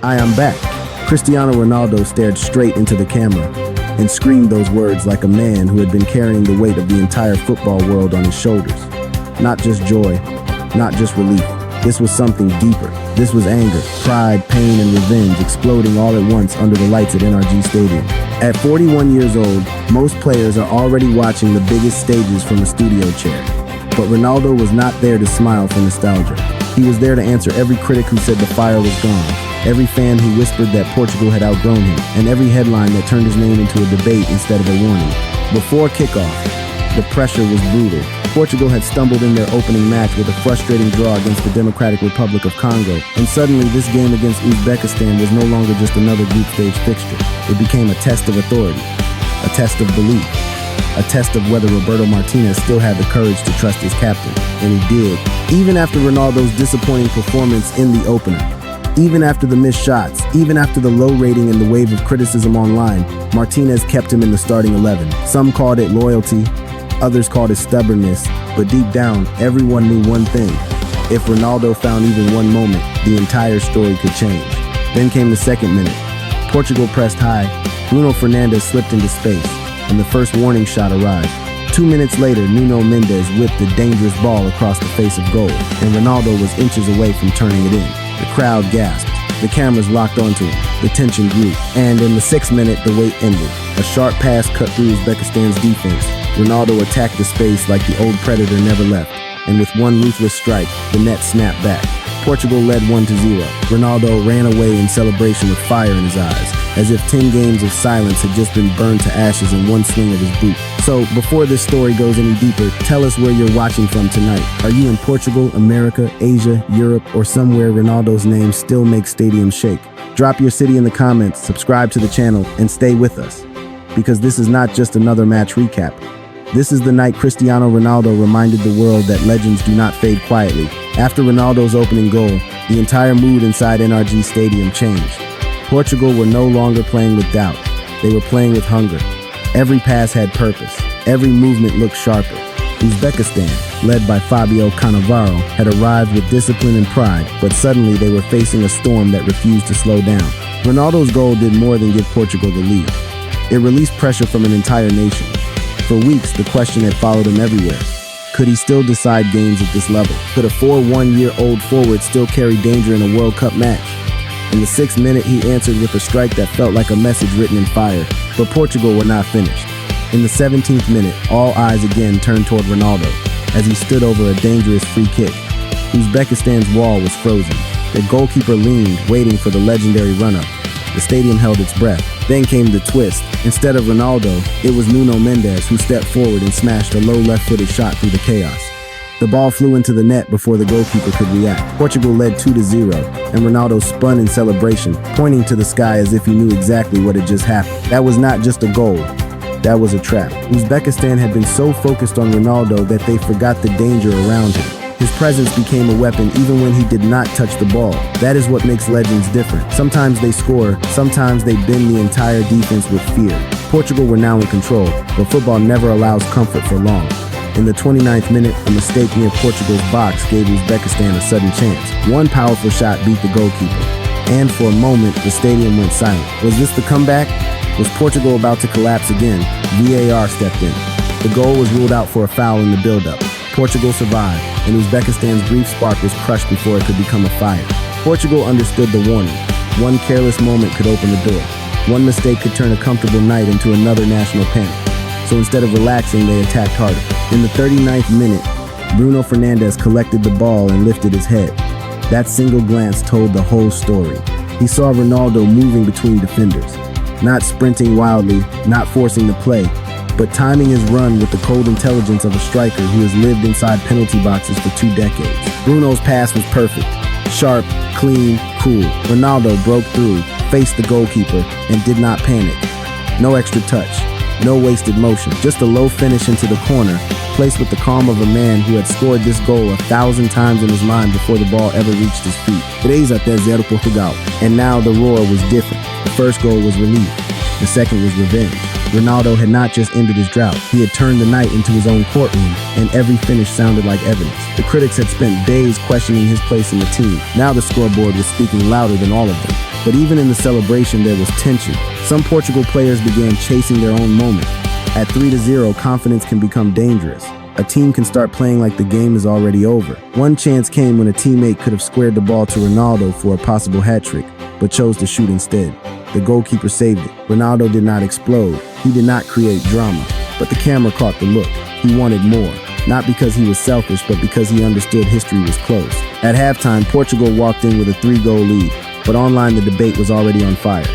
"I am back." Cristiano Ronaldo stared straight into the camera and screamed those words like a man who had been carrying the weight of the entire football world on his shoulders. Not just joy, not just relief. This was something deeper. This was anger, pride, pain, and revenge exploding all at once under the lights at NRG Stadium. At 41 years old, most players are already watching the biggest stages from a studio chair. But Ronaldo was not there to smile for nostalgia. He was there to answer every critic who said the fire was gone, every fan who whispered that Portugal had outgrown him, and every headline that turned his name into a debate instead of a warning. Before kickoff, the pressure was brutal. Portugal had stumbled in their opening match with a frustrating draw against the Democratic Republic of Congo, and suddenly this game against Uzbekistan was no longer just another group stage fixture. It became a test of authority, a test of belief, a test of whether Roberto Martinez still had the courage to trust his captain, and he did. Even after Ronaldo's disappointing performance in the opener, even after the missed shots, even after the low rating and the wave of criticism online, Martinez kept him in the starting 11. Some called it loyalty, others called it stubbornness, but deep down, everyone knew one thing. If Ronaldo found even one moment, the entire story could change. Then came the second minute. Portugal pressed high, Bruno Fernandes slipped into space, and the first warning shot arrived. 2 minutes later, Nuno Mendes whipped a dangerous ball across the face of goal, and Ronaldo was inches away from turning it in. The crowd gasped. The cameras locked onto him. The tension grew. And in the 6th minute, the wait ended. A sharp pass cut through Uzbekistan's defense. Ronaldo attacked the space like the old predator never left. And with one ruthless strike, the net snapped back. Portugal led 1-0. Ronaldo ran away in celebration with fire in his eyes, as if 10 games of silence had just been burned to ashes in one swing of his boot. So, before this story goes any deeper, tell us where you're watching from tonight. Are you in Portugal, America, Asia, Europe, or somewhere Ronaldo's name still makes stadiums shake? Drop your city in the comments, subscribe to the channel, and stay with us. Because this is not just another match recap. This is the night Cristiano Ronaldo reminded the world that legends do not fade quietly. After Ronaldo's opening goal, the entire mood inside NRG Stadium changed. Portugal were no longer playing with doubt. They were playing with hunger. Every pass had purpose. Every movement looked sharper. Uzbekistan, led by Fabio Cannavaro, had arrived with discipline and pride, but suddenly they were facing a storm that refused to slow down. Ronaldo's goal did more than give Portugal the lead. It released pressure from an entire nation. For weeks, the question had followed him everywhere. Could he still decide games at this level? Could a 41-year-old forward still carry danger in a World Cup match? In the 6th minute, he answered with a strike that felt like a message written in fire. But Portugal were not finished. In the 17th minute, all eyes again turned toward Ronaldo as he stood over a dangerous free kick. Uzbekistan's wall was frozen. Their goalkeeper leaned, waiting for the legendary run-up. The stadium held its breath. Then came the twist. Instead of Ronaldo, it was Nuno Mendes who stepped forward and smashed a low left-footed shot through the chaos. The ball flew into the net before the goalkeeper could react. Portugal led 2-0, and Ronaldo spun in celebration, pointing to the sky as if he knew exactly what had just happened. That was not just a goal. That was a trap. Uzbekistan had been so focused on Ronaldo that they forgot the danger around him. His presence became a weapon even when he did not touch the ball. That is what makes legends different. Sometimes they score, sometimes they bend the entire defense with fear. Portugal were now in control, but football never allows comfort for long. In the 29th minute, a mistake near Portugal's box gave Uzbekistan a sudden chance. One powerful shot beat the goalkeeper, and for a moment, the stadium went silent. Was this the comeback? Was Portugal about to collapse again? VAR stepped in. The goal was ruled out for a foul in the build-up. Portugal survived, and Uzbekistan's brief spark was crushed before it could become a fire. Portugal understood the warning. One careless moment could open the door. One mistake could turn a comfortable night into another national panic. So instead of relaxing, they attacked harder. In the 39th minute, Bruno Fernandes collected the ball and lifted his head. That single glance told the whole story. He saw Ronaldo moving between defenders, not sprinting wildly, not forcing the play, but timing his run with the cold intelligence of a striker who has lived inside penalty boxes for 2 decades. Bruno's pass was perfect. Sharp, clean, cool. Ronaldo broke through, faced the goalkeeper, and did not panic. No extra touch, no wasted motion, just a low finish into the corner, placed with the calm of a man who had scored this goal 1,000 times in his mind before the ball ever reached his feet. 3-0 Portugal. And now the roar was different. The first goal was relief. The second was revenge. Ronaldo had not just ended his drought, he had turned the night into his own courtroom, and every finish sounded like evidence. The critics had spent days questioning his place in the team. Now the scoreboard was speaking louder than all of them. But even in the celebration, there was tension. Some Portugal players began chasing their own moment. At 3-0, confidence can become dangerous. A team can start playing like the game is already over. One chance came when a teammate could have squared the ball to Ronaldo for a possible hat trick, but chose to shoot instead. The goalkeeper saved it. Ronaldo did not explode. He did not create drama. But the camera caught the look. He wanted more. Not because he was selfish, but because he understood history was close. At halftime, Portugal walked in with a 3-goal lead, but online the debate was already on fire.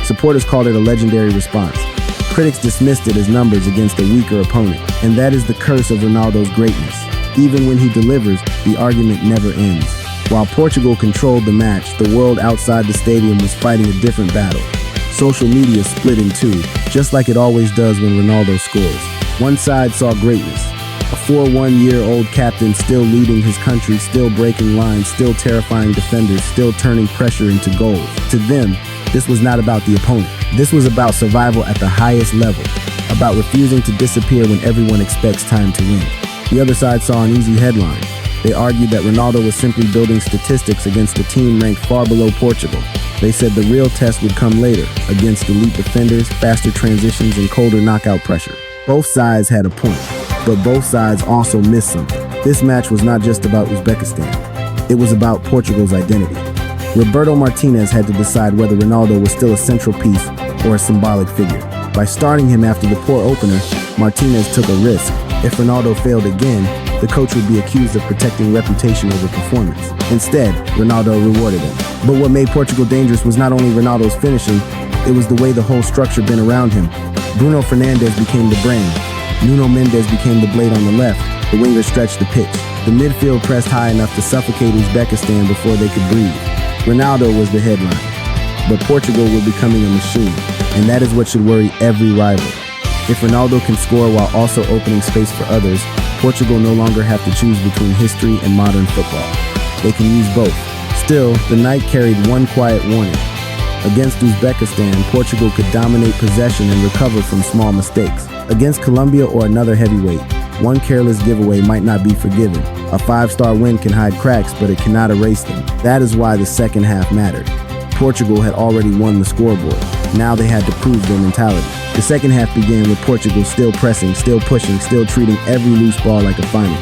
Supporters called it a legendary response. Critics dismissed it as numbers against a weaker opponent. And that is the curse of Ronaldo's greatness. Even when he delivers, the argument never ends. While Portugal controlled the match, the world outside the stadium was fighting a different battle. Social media split in two, just like it always does when Ronaldo scores. One side saw greatness. A 41-year-old captain still leading his country, still breaking lines, still terrifying defenders, still turning pressure into goals. To them, this was not about the opponent. This was about survival at the highest level, about refusing to disappear when everyone expects time to win. The other side saw an easy headline. They argued that Ronaldo was simply building statistics against a team ranked far below Portugal. They said the real test would come later, against elite defenders, faster transitions, and colder knockout pressure. Both sides had a point, but both sides also missed something. This match was not just about Uzbekistan. It was about Portugal's identity. Roberto Martinez had to decide whether Ronaldo was still a central piece or a symbolic figure. By starting him after the poor opener, Martinez took a risk. If Ronaldo failed again, the coach would be accused of protecting reputation over performance. Instead, Ronaldo rewarded him. But what made Portugal dangerous was not only Ronaldo's finishing, it was the way the whole structure bent around him. Bruno Fernandes became the brain. Nuno Mendes became the blade on the left. The wingers stretched the pitch. The midfield pressed high enough to suffocate Uzbekistan before they could breathe. Ronaldo was the headline. But Portugal were becoming a machine, and that is what should worry every rival. If Ronaldo can score while also opening space for others, Portugal no longer have to choose between history and modern football. They can use both. Still, the night carried one quiet warning. Against Uzbekistan, Portugal could dominate possession and recover from small mistakes. Against Colombia or another heavyweight, one careless giveaway might not be forgiven. A 5-star win can hide cracks, but it cannot erase them. That is why the second half mattered. Portugal had already won the scoreboard. Now they had to prove their mentality. The second half began with Portugal still pressing, still pushing, still treating every loose ball like a final.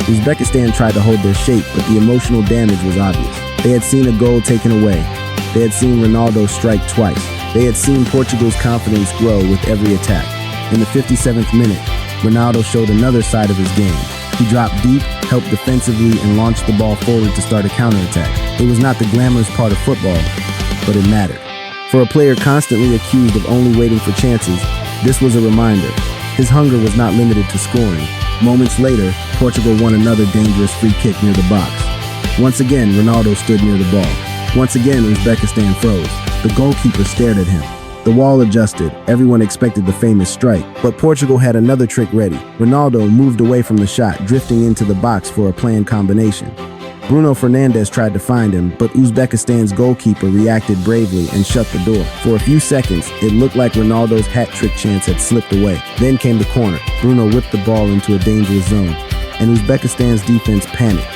Uzbekistan tried to hold their shape, but the emotional damage was obvious. They had seen a goal taken away. They had seen Ronaldo strike twice. They had seen Portugal's confidence grow with every attack. In the 57th minute, Ronaldo showed another side of his game. He dropped deep, helped defensively, and launched the ball forward to start a counterattack. It was not the glamorous part of football, but it mattered. For a player constantly accused of only waiting for chances, this was a reminder. His hunger was not limited to scoring. Moments later, Portugal won another dangerous free kick near the box. Once again, Ronaldo stood near the ball. Once again, Uzbekistan froze. The goalkeeper stared at him. The wall adjusted. Everyone expected the famous strike. But Portugal had another trick ready. Ronaldo moved away from the shot, drifting into the box for a planned combination. Bruno Fernandes tried to find him, but Uzbekistan's goalkeeper reacted bravely and shut the door. For a few seconds, it looked like Ronaldo's hat-trick chance had slipped away. Then came the corner. Bruno whipped the ball into a dangerous zone, and Uzbekistan's defense panicked.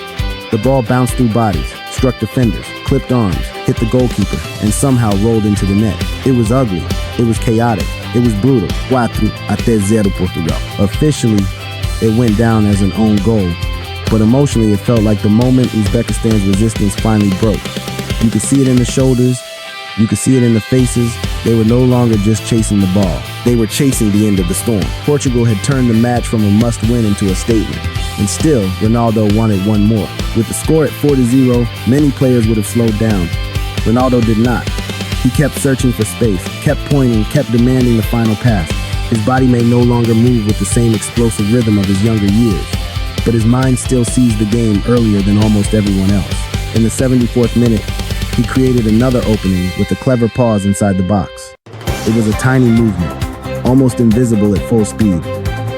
The ball bounced through bodies, struck defenders, clipped arms, hit the goalkeeper, and somehow rolled into the net. It was ugly. It was chaotic. It was brutal. 4-0 Portugal. Officially, it went down as an own goal, but emotionally it felt like the moment Uzbekistan's resistance finally broke. You could see it in the shoulders. You could see it in the faces. They were no longer just chasing the ball. They were chasing the end of the storm. Portugal had turned the match from a must-win into a statement. And still, Ronaldo wanted one more. With the score at 4-0, many players would have slowed down. Ronaldo did not. He kept searching for space, kept pointing, kept demanding the final pass. His body may no longer move with the same explosive rhythm of his younger years, but his mind still seized the game earlier than almost everyone else. In the 74th minute, he created another opening with a clever pause inside the box. It was a tiny movement, almost invisible at full speed,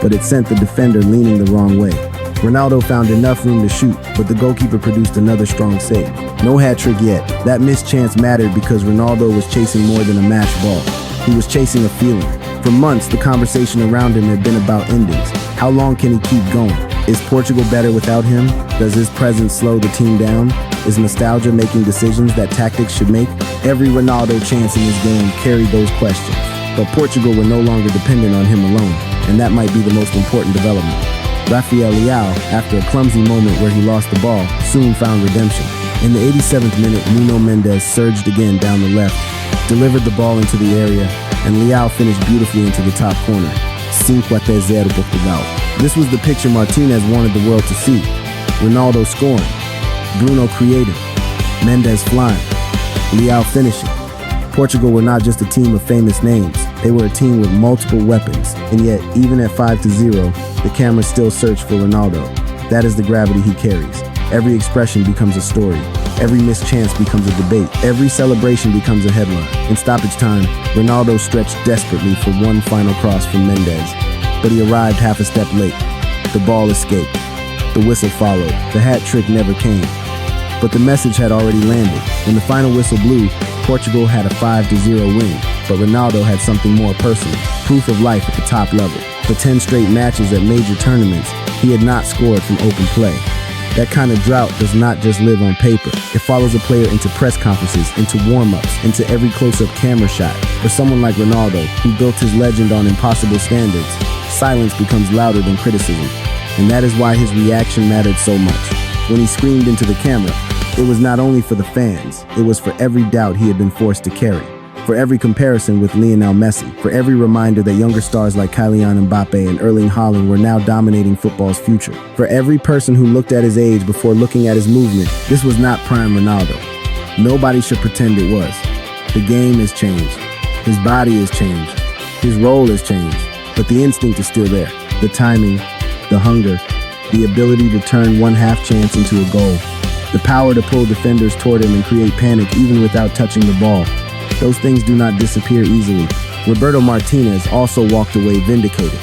but it sent the defender leaning the wrong way. Ronaldo found enough room to shoot, but the goalkeeper produced another strong save. No hat-trick yet. That missed chance mattered because Ronaldo was chasing more than a match ball. He was chasing a feeling. For months, the conversation around him had been about endings. How long can he keep going? Is Portugal better without him? Does his presence slow the team down? Is nostalgia making decisions that tactics should make? Every Ronaldo chance in this game carried those questions. But Portugal were no longer dependent on him alone, and that might be the most important development. Rafael Leao, after a clumsy moment where he lost the ball, soon found redemption. In the 87th minute, Nuno Mendes surged again down the left, delivered the ball into the area, and Leao finished beautifully into the top corner. 5-0 Portugal. This was the picture Martinez wanted the world to see. Ronaldo scoring, Bruno creating, Mendes flying, Leao finishing. Portugal were not just a team of famous names, they were a team with multiple weapons, and yet, even at 5-0, the cameras still search for Ronaldo. That is the gravity he carries. Every expression becomes a story. Every missed chance becomes a debate. Every celebration becomes a headline. In stoppage time, Ronaldo stretched desperately for one final cross from Mendes, but he arrived half a step late. The ball escaped. The whistle followed. The hat trick never came. But the message had already landed. When the final whistle blew, Portugal had a 5-0 win, but Ronaldo had something more personal, proof of life at the top level. For 10 straight matches at major tournaments, he had not scored from open play. That kind of drought does not just live on paper. It follows a player into press conferences, into warm-ups, into every close-up camera shot. For someone like Ronaldo, who built his legend on impossible standards, silence becomes louder than criticism. And that is why his reaction mattered so much. When he screamed into the camera, it was not only for the fans, it was for every doubt he had been forced to carry. For every comparison with Lionel Messi, for every reminder that younger stars like Kylian Mbappe and Erling Haaland were now dominating football's future. For every person who looked at his age before looking at his movement, this was not prime Ronaldo. Nobody should pretend it was. The game has changed. His body has changed. His role has changed. But the instinct is still there. The timing, the hunger, the ability to turn one half chance into a goal. The power to pull defenders toward him and create panic even without touching the ball. Those things do not disappear easily. Roberto Martinez also walked away vindicated.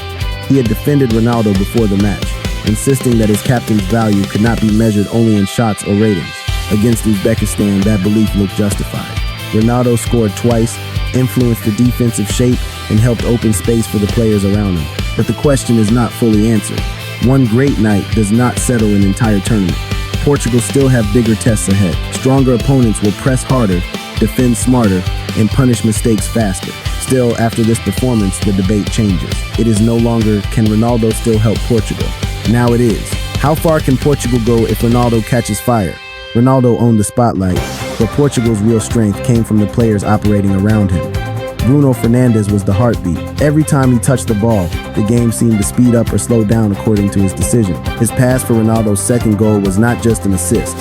He had defended Ronaldo before the match, insisting that his captain's value could not be measured only in shots or ratings. Against Uzbekistan, that belief looked justified. Ronaldo scored twice, influenced the defensive shape, and helped open space for the players around him. But the question is not fully answered. One great night does not settle an entire tournament. Portugal still have bigger tests ahead. Stronger opponents will press harder, defend smarter, and punish mistakes faster. Still, after this performance, the debate changes. It is no longer, can Ronaldo still help Portugal? Now it is. How far can Portugal go if Ronaldo catches fire? Ronaldo owned the spotlight, but Portugal's real strength came from the players operating around him. Bruno Fernandes was the heartbeat. Every time he touched the ball, the game seemed to speed up or slow down according to his decision. His pass for Ronaldo's second goal was not just an assist.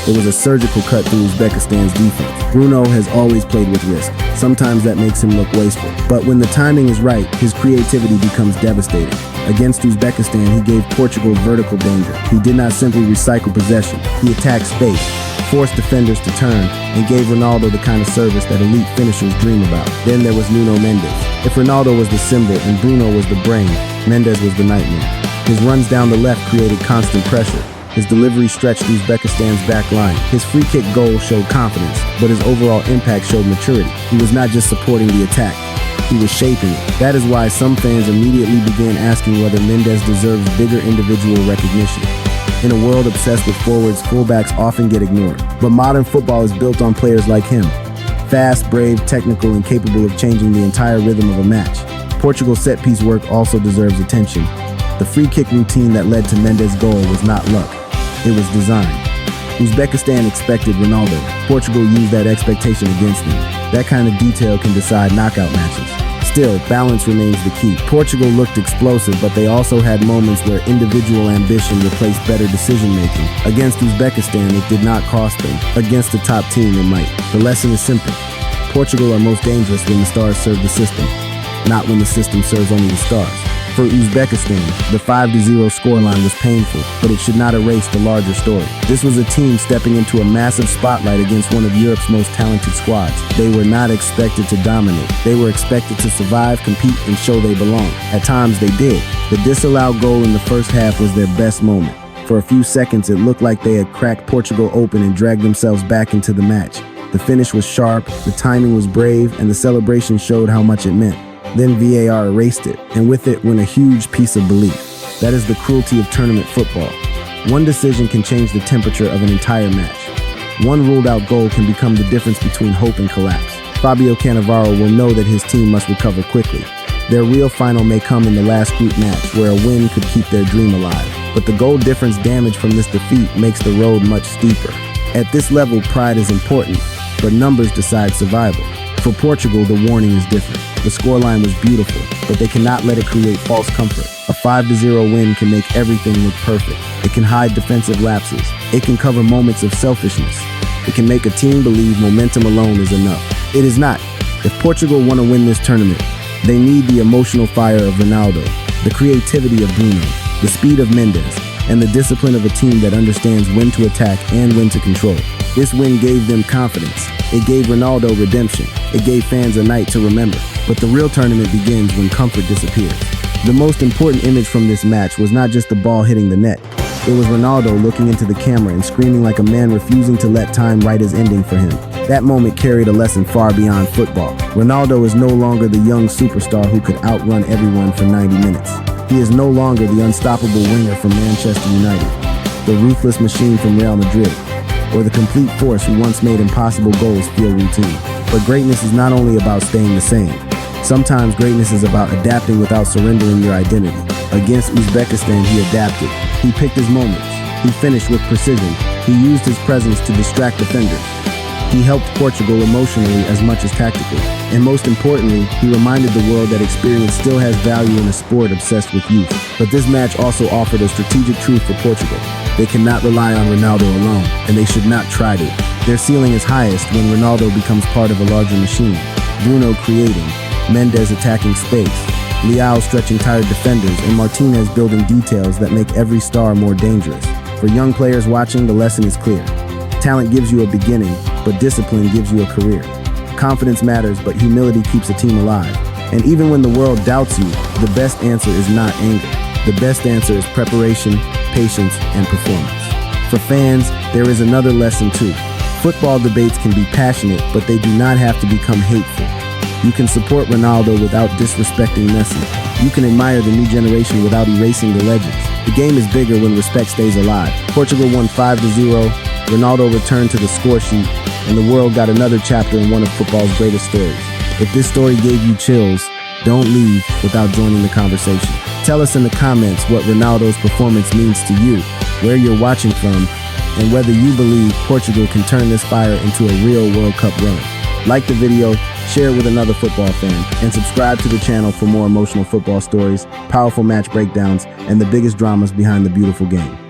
It was a surgical cut through Uzbekistan's defense. Bruno has always played with risk. Sometimes that makes him look wasteful. But when the timing is right, his creativity becomes devastating. Against Uzbekistan, he gave Portugal vertical danger. He did not simply recycle possession. He attacked space, forced defenders to turn, and gave Ronaldo the kind of service that elite finishers dream about. Then there was Nuno Mendes. If Ronaldo was the symbol and Bruno was the brain, Mendes was the nightmare. His runs down the left created constant pressure. His delivery stretched Uzbekistan's back line. His free kick goal showed confidence, but his overall impact showed maturity. He was not just supporting the attack, he was shaping it. That is why some fans immediately began asking whether Mendes deserves bigger individual recognition. In a world obsessed with forwards, fullbacks often get ignored. But modern football is built on players like him. Fast, brave, technical, and capable of changing the entire rhythm of a match. Portugal's set-piece work also deserves attention. The free kick routine that led to Mendes' goal was not luck. It was design. Uzbekistan expected Ronaldo. Portugal used that expectation against them. That kind of detail can decide knockout matches. Still, balance remains the key. Portugal looked explosive, but they also had moments where individual ambition replaced better decision-making. Against Uzbekistan, it did not cost them. Against a top team, it might. The lesson is simple. Portugal are most dangerous when the stars serve the system, not when the system serves only the stars. For Uzbekistan, the 5-0 scoreline was painful, but it should not erase the larger story. This was a team stepping into a massive spotlight against one of Europe's most talented squads. They were not expected to dominate. They were expected to survive, compete, and show they belong. At times, they did. The disallowed goal in the first half was their best moment. For a few seconds, it looked like they had cracked Portugal open and dragged themselves back into the match. The finish was sharp, the timing was brave, and the celebration showed how much it meant. Then VAR erased it, and with it went a huge piece of belief. That is the cruelty of tournament football. One decision can change the temperature of an entire match. One ruled-out goal can become the difference between hope and collapse. Fabio Cannavaro will know that his team must recover quickly. Their real final may come in the last group match, where a win could keep their dream alive. But the goal difference damage from this defeat makes the road much steeper. At this level, pride is important, but numbers decide survival. For Portugal, the warning is different. The scoreline was beautiful, but they cannot let it create false comfort. A 5-0 win can make everything look perfect. It can hide defensive lapses. It can cover moments of selfishness. It can make a team believe momentum alone is enough. It is not. If Portugal want to win this tournament, they need the emotional fire of Ronaldo, the creativity of Bruno, the speed of Mendes, and the discipline of a team that understands when to attack and when to control. This win gave them confidence. It gave Ronaldo redemption. It gave fans a night to remember. But the real tournament begins when comfort disappears. The most important image from this match was not just the ball hitting the net. It was Ronaldo looking into the camera and screaming like a man refusing to let time write his ending for him. That moment carried a lesson far beyond football. Ronaldo is no longer the young superstar who could outrun everyone for 90 minutes. He is no longer the unstoppable winger from Manchester United, the ruthless machine from Real Madrid, or the complete force who once made impossible goals feel routine. But greatness is not only about staying the same. Sometimes greatness is about adapting without surrendering your identity. Against Uzbekistan, he adapted. He picked his moments. He finished with precision. He used his presence to distract defenders. He helped Portugal emotionally as much as tactically. And most importantly, he reminded the world that experience still has value in a sport obsessed with youth. But this match also offered a strategic truth for Portugal. They cannot rely on Ronaldo alone, and they should not try to. Their ceiling is highest when Ronaldo becomes part of a larger machine. Bruno creating, Mendes attacking space, Leao stretching tired defenders, and Martinez building details that make every star more dangerous. For young players watching, the lesson is clear. Talent gives you a beginning, but discipline gives you a career. Confidence matters, but humility keeps a team alive. And even when the world doubts you, the best answer is not anger. The best answer is preparation, patience, and performance. For fans, there is another lesson too. Football debates can be passionate, but they do not have to become hateful. You can support Ronaldo without disrespecting Messi. You can admire the new generation without erasing the legends. The game is bigger when respect stays alive. Portugal won 5-0, Ronaldo returned to the score sheet, and the world got another chapter in one of football's greatest stories. If this story gave you chills, don't leave without joining the conversation. Tell us in the comments what Ronaldo's performance means to you, where you're watching from, and whether you believe Portugal can turn this fire into a real World Cup run. Like the video, share it with another football fan, and subscribe to the channel for more emotional football stories, powerful match breakdowns, and the biggest dramas behind the beautiful game.